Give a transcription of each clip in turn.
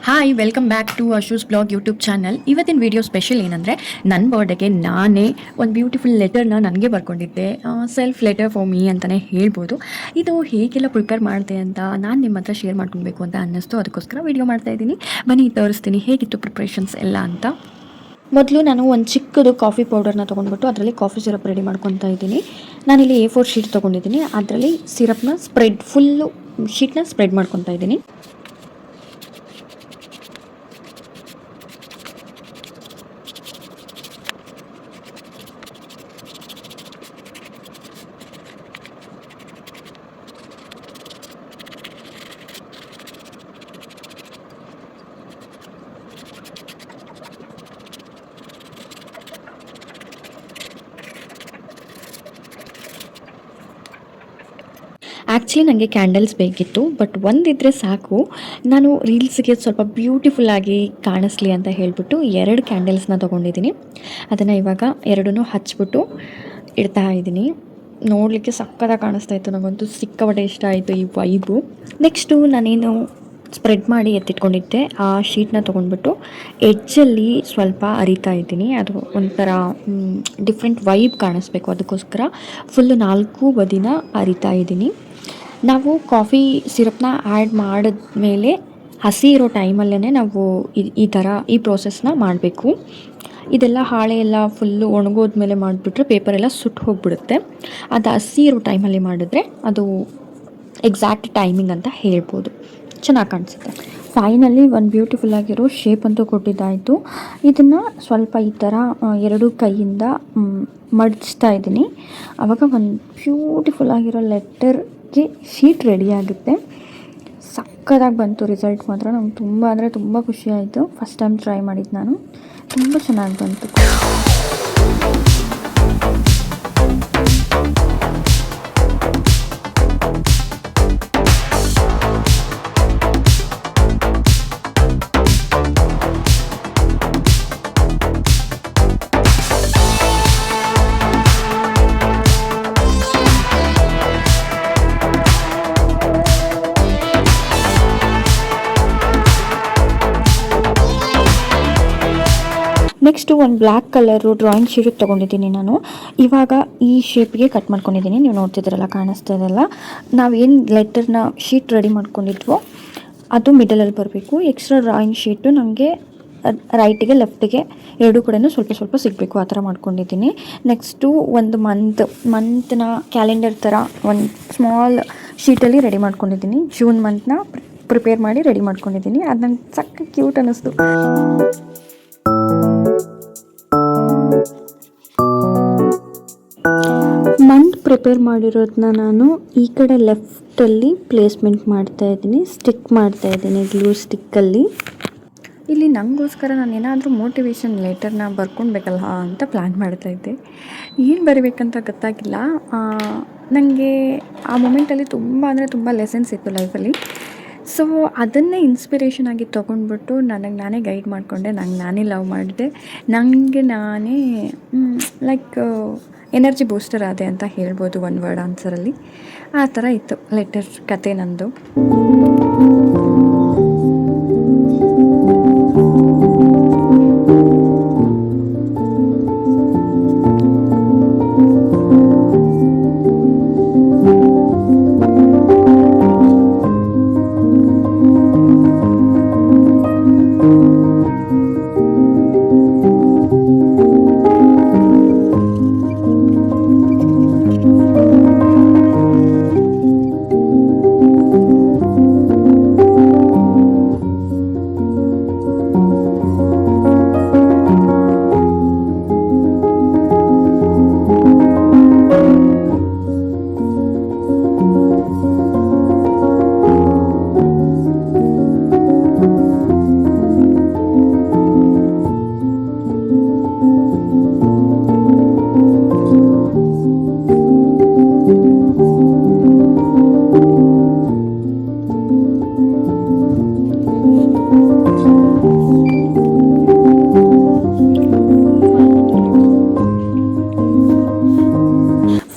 Hi welcome back to Ashu's blog YouTube channel. ಇವತ್ತಿನ video special ಏನಂದರೆ, ನನ್ನ ಬರ್ಡೇಗೆ ನಾನೇ ಒಂದು ಬ್ಯೂಟಿಫುಲ್ ಲೆಟರ್ನ ನನಗೆ ಬರ್ಕೊಂಡಿದ್ದೆ. ಸೆಲ್ಫ್ ಲೆಟರ್ ಫಾರ್ ಮೀ ಅಂತಲೇ ಹೇಳ್ಬೋದು. ಇದು ಹೇಗೆಲ್ಲ ಪ್ರಿಪೇರ್ ಮಾಡಿದೆ ಅಂತ ನಾನು ನಿಮ್ಮ ಹತ್ರ ಶೇರ್ ಮಾಡ್ಕೊಬೇಕು ಅಂತ ಅನ್ನಿಸ್ತು. ಅದಕ್ಕೋಸ್ಕರ ವಿಡಿಯೋ ಮಾಡ್ತಾಯಿದ್ದೀನಿ. ಬನ್ನಿ ತೋರಿಸ್ತೀನಿ ಹೇಗಿತ್ತು ಪ್ರಿಪ್ರೇಷನ್ಸ್ ಎಲ್ಲ ಅಂತ. ಮೊದಲು ನಾನು ಒಂದು ಚಿಕ್ಕದು ಕಾಫಿ ಪೌಡರ್ನ ತೊಗೊಂಡ್ಬಿಟ್ಟು ಅದರಲ್ಲಿ ಕಾಫಿ ಸಿರಪ್ ರೆಡಿ ಮಾಡ್ಕೊತಾ ಇದ್ದೀನಿ. ನಾನಿಲ್ಲಿ A4 ಶೀಟ್ ತೊಗೊಂಡಿದ್ದೀನಿ. ಅದರಲ್ಲಿ ಸಿರಪ್ನ ಫುಲ್ಲು ಶೀಟ್ನ ಸ್ಪ್ರೆಡ್ ಮಾಡ್ಕೊತಾ ಇದ್ದೀನಿ. ಆ್ಯಕ್ಚುಲಿ ನನಗೆ ಕ್ಯಾಂಡಲ್ಸ್ ಬೇಕಿತ್ತು, ಬಟ್ ಒಂದಿದ್ದರೆ ಸಾಕು. ನಾನು ರೀಲ್ಸ್ಗೆ ಸ್ವಲ್ಪ ಬ್ಯೂಟಿಫುಲ್ಲಾಗಿ ಕಾಣಿಸ್ಲಿ ಅಂತ ಹೇಳಿಬಿಟ್ಟು 2 ಕ್ಯಾಂಡಲ್ಸ್ನ ತೊಗೊಂಡಿದ್ದೀನಿ. ಅದನ್ನು ಇವಾಗ ಎರಡನ್ನೂ ಹಚ್ಬಿಟ್ಟು ಇಡ್ತಾ ಇದ್ದೀನಿ. ನೋಡಲಿಕ್ಕೆ ಸಕ್ಕತ್ತಾಗಿ ಕಾಣಿಸ್ತಾ ಇತ್ತು. ನನಗಂತೂ ಸಿಕ್ಕಾಪಟ್ಟೆ ಇಷ್ಟ ಆಯಿತು ಈ ವೈಬು. ನೆಕ್ಸ್ಟು ನಾನೇನು ಸ್ಪ್ರೆಡ್ ಮಾಡಿ ಎತ್ತಿಟ್ಕೊಂಡಿದ್ದೆ ಆ ಶೀಟ್ನ ತೊಗೊಂಡ್ಬಿಟ್ಟು ಎಡ್ಜಲ್ಲಿ ಸ್ವಲ್ಪ ಅರಿತಾ ಇದ್ದೀನಿ. ಅದು ಒಂಥರ ಡಿಫ್ರೆಂಟ್ ವೈಬ್ ಕಾಣಿಸ್ಬೇಕು, ಅದಕ್ಕೋಸ್ಕರ ಫುಲ್ಲು 4 ಬದಿನ ಅರಿತಾ ಇದ್ದೀನಿ. ನಾವು ಕಾಫಿ ಸಿರಪ್ನ ಆ್ಯಡ್ ಮಾಡಿದ್ಮೇಲೆ ಹಸಿ ಇರೋ ಟೈಮಲ್ಲೇ ನಾವು ಈ ಥರ ಈ ಪ್ರೋಸೆಸ್ನ ಮಾಡಬೇಕು. ಇದೆಲ್ಲ ಹಾಳೆ ಎಲ್ಲ ಫುಲ್ಲು ಒಣಗೋದ್ಮೇಲೆ ಮಾಡಿಬಿಟ್ರೆ ಪೇಪರೆಲ್ಲ ಸುಟ್ಟು ಹೋಗಿಬಿಡುತ್ತೆ. ಅದು ಹಸಿ ಇರೋ ಟೈಮಲ್ಲಿ ಮಾಡಿದ್ರೆ ಅದು ಎಕ್ಸಾಕ್ಟ್ ಟೈಮಿಂಗ್ ಅಂತ ಹೇಳ್ಬೋದು. ಚೆನ್ನಾಗಿ ಕಾಣಿಸುತ್ತೆ. ಫೈನಲಿ ಒಂದು ಬ್ಯೂಟಿಫುಲ್ ಆಗಿರೋ ಶೇಪ್ ಅಂತೂ ಕೊಟ್ಟಿದ್ದಾಯಿತು. ಇದನ್ನು ಸ್ವಲ್ಪ ಈ ಥರ 2 ಕೈಯಿಂದ ಮಡಚ್ತಾ ಇದ್ದೀನಿ. ಆವಾಗ ಒಂದು ಬ್ಯೂಟಿಫುಲ್ ಆಗಿರೋ ಲೆಟರ್ಗೆ ಶೀಟ್ ರೆಡಿ ಆಗುತ್ತೆ. ಸಕ್ಕತ್ತಾಗಿ ಬಂತು ರಿಸಲ್ಟ್ ಮಾತ್ರ. ನಂಗೆ ತುಂಬ ಅಂದರೆ ತುಂಬ ಖುಷಿ ಆಯಿತು. ಫಸ್ಟ್ ಟೈಮ್ ಟ್ರೈ ಮಾಡಿದ್ದು ನಾನು. ತುಂಬ ಚೆನ್ನಾಗಿ ಬಂತು. ನೆಕ್ಸ್ಟು ಒಂದು ಬ್ಲ್ಯಾಕ್ ಕಲರು ಡ್ರಾಯಿಂಗ್ ಶೀಟ್ ತೊಗೊಂಡಿದ್ದೀನಿ ನಾನು. ಇವಾಗ ಈ ಶೇಪ್ಗೆ ಕಟ್ ಮಾಡ್ಕೊಂಡಿದ್ದೀನಿ. ನೀವು ನೋಡ್ತಿದ್ರಲ್ಲ, ಕಾಣಿಸ್ತಾ ಇದೆಲ್ಲ. ನಾವೇನು ಲೆಟರ್ನ ಶೀಟ್ ರೆಡಿ ಮಾಡ್ಕೊಂಡಿದ್ವೋ ಅದು ಮಿಡಲಲ್ಲಿ ಬರಬೇಕು. ಎಕ್ಸ್ಟ್ರಾ ಡ್ರಾಯಿಂಗ್ ಶೀಟು ನನಗೆ ರೈಟಿಗೆ ಲೆಫ್ಟಿಗೆ ಎರಡೂ ಕಡೆಯೂ ಸ್ವಲ್ಪ ಸ್ವಲ್ಪ ಸಿಗಬೇಕು, ಆ ಥರ ಮಾಡ್ಕೊಂಡಿದ್ದೀನಿ. ನೆಕ್ಸ್ಟು ಒಂದು ಮಂತ್ನ ಕ್ಯಾಲೆಂಡರ್ ಥರ ಒಂದು ಸ್ಮಾಲ್ ಶೀಟಲ್ಲಿ ರೆಡಿ ಮಾಡ್ಕೊಂಡಿದ್ದೀನಿ. ಜೂನ್ ಮಂತ್ನ ಪ್ರಿಪೇರ್ ಮಾಡಿ ರೆಡಿ ಮಾಡ್ಕೊಂಡಿದ್ದೀನಿ. ಅದು ನಂಗೆ ಸಕ್ಕ ಕ್ಯೂಟ್ ಅನ್ನಿಸ್ತು. ಮಂತ್ ಪ್ರಿಪೇರ್ ಮಾಡಿರೋದನ್ನ ನಾನು ಈ ಕಡೆ ಲೆಫ್ಟಲ್ಲಿ ಪ್ಲೇಸ್ಮೆಂಟ್ ಮಾಡ್ತಾಯಿದ್ದೀನಿ, ಸ್ಟಿಕ್ ಮಾಡ್ತಾಯಿದ್ದೀನಿ ಗ್ಲೂ ಸ್ಟಿಕ್ಕಲ್ಲಿ. ಇಲ್ಲಿ ನನಗೋಸ್ಕರ ನಾನು ಏನಾದರೂ ಮೋಟಿವೇಶನ್ ಲೆಟರ್ನ ಬರ್ಕೊಳ್ಬೇಕಲ್ಲ ಅಂತ ಪ್ಲ್ಯಾನ್ ಮಾಡ್ತಾಯಿದ್ದೆ. ಏನು ಬರಿಬೇಕಂತ ಗೊತ್ತಾಗಿಲ್ಲ. ನನಗೆ ಆ ಮೂಮೆಂಟಲ್ಲಿ ತುಂಬ ಅಂದರೆ ತುಂಬ ಲೆಸನ್ಸ್ ಇತ್ತು ಲೈಫಲ್ಲಿ. ಸೊ ಅದನ್ನೇ ಇನ್ಸ್ಪಿರೇಷನ್ ಆಗಿ ತೊಗೊಂಡ್ಬಿಟ್ಟು ನನಗೆ ನಾನೇ ಗೈಡ್ ಮಾಡಿಕೊಂಡೆ. ನಂಗೆ ನಾನೇ ಲವ್ ಮಾಡಿದೆ. ನನಗೆ ನಾನೇ ಲೈಕ್ ಎನರ್ಜಿ ಬೂಸ್ಟರ್ ಆದೆ ಅಂತ ಹೇಳ್ಬೋದು ಒಂದು ವರ್ಡ್ ಆನ್ಸರಲ್ಲಿ. ಆ ಥರ ಇತ್ತು ಲೆಟರ್ ಕತೆ ನಂದು.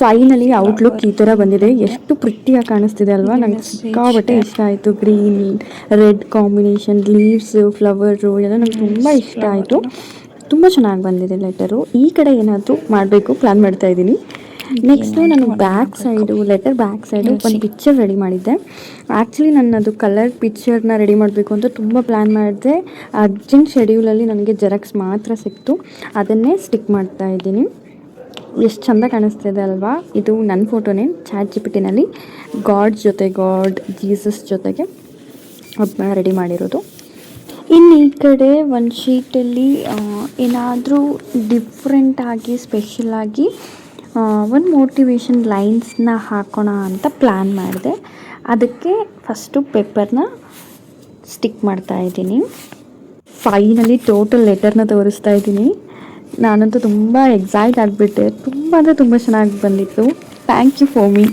ಫೈನಲಿ ಔಟ್ಲುಕ್ ಈ ಥರ ಬಂದಿದೆ. ಎಷ್ಟು ಪ್ರಿಟ್ಟಿಯಾಗಿ ಕಾಣಿಸ್ತಿದೆ ಅಲ್ವಾ. ನಂಗೆ ಸಿಕ್ಕಾಬಟ್ಟೆ ಇಷ್ಟ ಆಯಿತು. Green red combination, leaves, flower ಎಲ್ಲ ನಂಗೆ ತುಂಬ ಇಷ್ಟ ಆಯಿತು. ತುಂಬ ಚೆನ್ನಾಗಿ ಬಂದಿದೆ ಲೆಟರು. ಈ ಕಡೆ ಏನಾದರೂ ಮಾಡಬೇಕು ಪ್ಲ್ಯಾನ್ ಮಾಡ್ತಾ ಇದ್ದೀನಿ. ನೆಕ್ಸ್ಟು ನಾನು ಬ್ಯಾಕ್ ಸೈಡು ಒಂದು ಪಿಕ್ಚರ್ ರೆಡಿ ಮಾಡಿದ್ದೆ. ಆ್ಯಕ್ಚುಲಿ ನಾನು ಅದು ಕಲರ್ ಪಿಕ್ಚರ್ನ ರೆಡಿ ಮಾಡಬೇಕು ಅಂತ ತುಂಬ ಪ್ಲ್ಯಾನ್ ಮಾಡಿದೆ. ಅರ್ಜೆಂಟ್ ಶೆಡ್ಯೂಲಲ್ಲಿ ನನಗೆ ಜೆರಾಕ್ಸ್ ಮಾತ್ರ ಸಿಕ್ತು. ಅದನ್ನೇ ಸ್ಟಿಕ್ ಮಾಡ್ತಾ ಇದ್ದೀನಿ. ಎಷ್ಟು ಚೆಂದ ಕಾಣಿಸ್ತಿದೆ ಅಲ್ವಾ. ಇದು ನನ್ನ ಫೋಟೋನೇ ChatGPT ಗಾಡ್ ಜೀಸಸ್ ಜೊತೆಗೆ ಅದನ್ನ ರೆಡಿ ಮಾಡಿರೋದು. ಇನ್ನು ಈ ಕಡೆ ಒಂದು ಶೀಟಲ್ಲಿ ಏನಾದರೂ ಡಿಫ್ರೆಂಟಾಗಿ ಸ್ಪೆಷಲಾಗಿ ಒಂದು ಮೋಟಿವೇಶನ್ ಲೈನ್ಸ್ನ ಹಾಕೋಣ ಅಂತ ಪ್ಲ್ಯಾನ್ ಮಾಡಿದೆ. ಅದಕ್ಕೆ ಫಸ್ಟು ಪೇಪರ್ನ ಸ್ಟಿಕ್ ಮಾಡ್ತಾ ಇದ್ದೀನಿ. ಫೈನಲಿ ಟೋಟಲ್ ಲೆಟರ್ನ ತೋರಿಸ್ತಾ ಇದ್ದೀನಿ. ನಾನಂತೂ ತುಂಬ ಎಕ್ಸೈಟ್ ಆಗಿಬಿಟ್ಟೆ. ತುಂಬ ಅಂದರೆ ತುಂಬ ಚೆನ್ನಾಗಿ ಬಂದಿತ್ತು. Thank you for me.